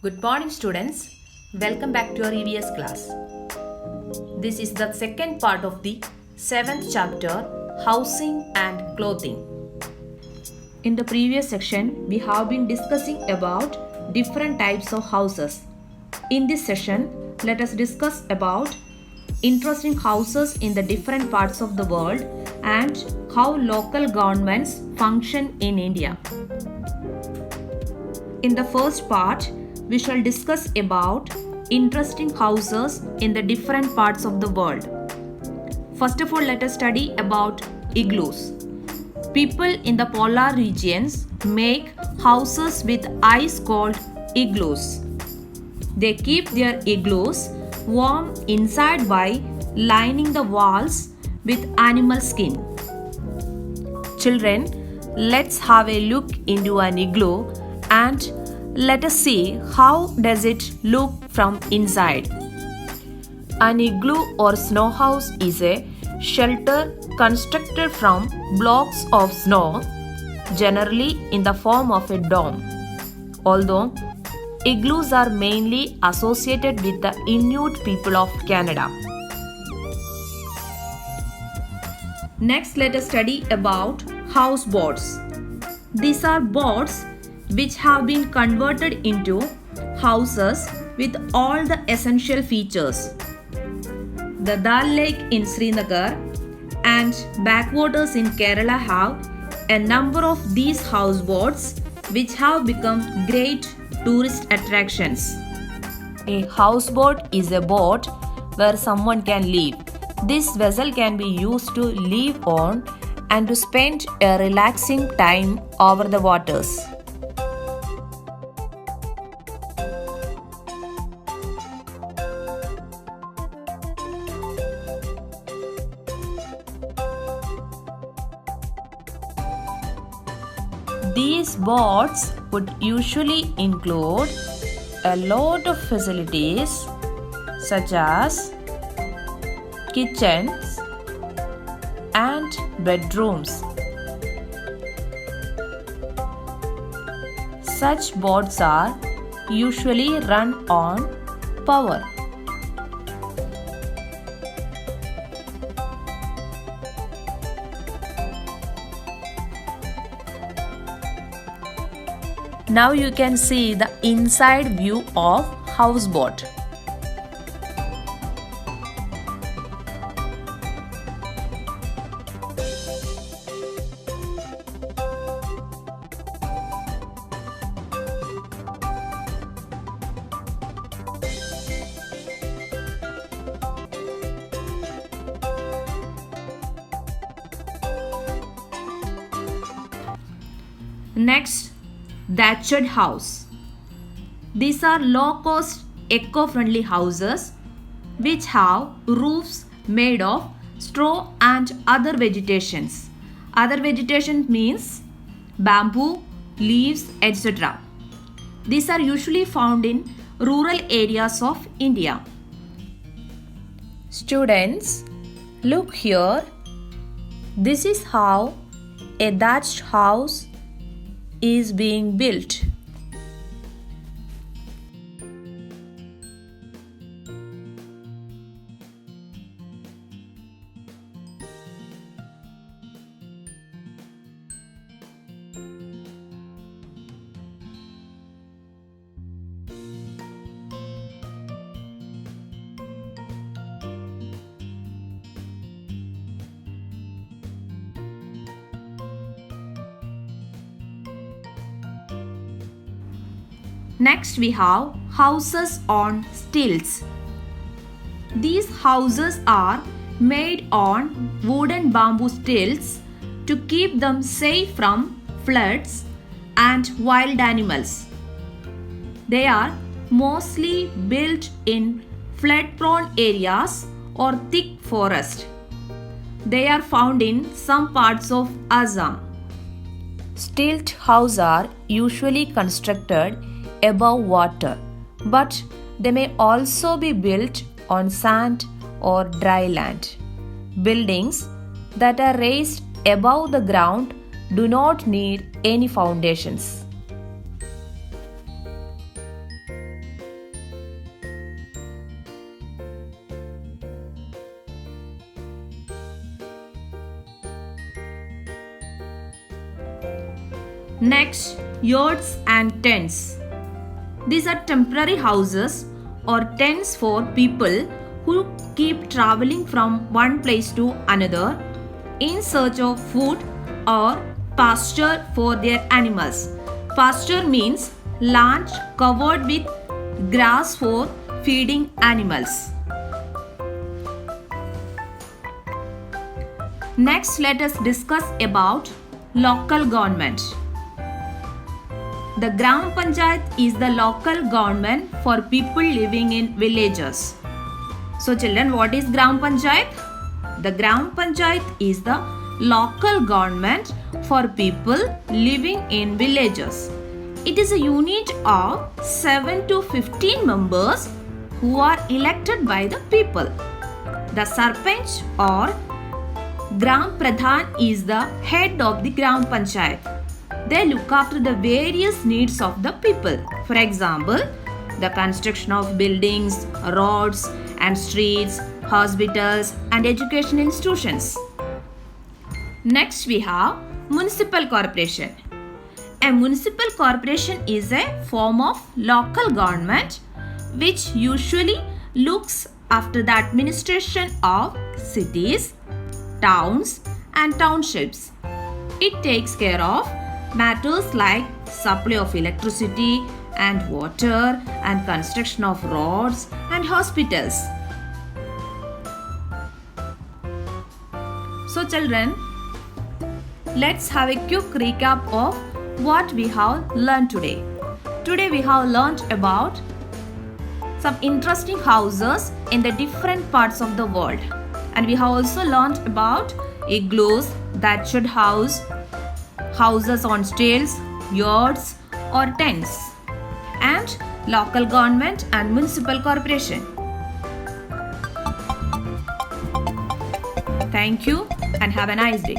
Good morning, students. Welcome back to our EVS class. This is the second part of the 7th chapter, Housing and Clothing. In the previous section, we have been discussing about different types of houses. In this session, let us discuss about interesting houses in the different parts of the world and how local governments function in India. In the first part, we shall discuss about interesting houses in the different parts of the world. First of all, let us study about igloos. People in the polar regions make houses with ice called igloos. They keep their igloos warm inside by lining the walls with animal skin. Children, let's have a look into an igloo and let us see how does it look from inside. An igloo or snow house is a shelter constructed from blocks of snow, generally in the form of a dome. Although igloos are mainly associated with the Inuit people of Canada. Next, let us study about houseboats. These are boats which have been converted into houses with all the essential features. The Dal Lake in Srinagar and backwaters in Kerala have a number of these houseboats which have become great tourist attractions. A houseboat is a boat where someone can live. This vessel can be used to live on and to spend a relaxing time over the waters. These boats would usually include a lot of facilities such as kitchens and bedrooms. Such boats are usually run on power. Now you can see the inside view of houseboat. Next, thatched house. These are low-cost, eco-friendly houses which have roofs made of straw and other vegetations. Other vegetation means bamboo, leaves, etc. These are usually found in rural areas of India. Students, look here. This is how a thatched house is being built. Next, we have houses on stilts. These houses are made on wooden bamboo stilts to keep them safe from floods and wild animals. They are mostly built in flood-prone areas or thick forest. They are found in some parts of Assam. Stilt houses are usually constructed above water, but they may also be built on sand or dry land. Buildings that are raised above the ground do not need any foundations. Next, yurts and tents. These are temporary houses or tents for people who keep traveling from one place to another in search of food or pasture for their animals. Pasture means land covered with grass for feeding animals. Next, let us discuss about local government. The Gram Panchayat is the local government for people living in villages. So children, what is Gram Panchayat? The Gram Panchayat is the local government for people living in villages. It is a unit of 7 to 15 members who are elected by the people. The Sarpanch or Gram Pradhan is the head of the Gram Panchayat. They look after the various needs of the people. For example, the construction of buildings, roads and streets, hospitals and education institutions. Next we have municipal corporation. A municipal corporation is a form of local government which usually looks after the administration of cities, towns and townships. It takes care of matters like supply of electricity and water and construction of roads and hospitals. So children, let's have a quick recap of what we have learned today. Today we have learned about some interesting houses in the different parts of the world, and we have also learned about igloos that should house houses on stilts, yurts or tents, and local government and municipal corporation. Thank you and have a nice day.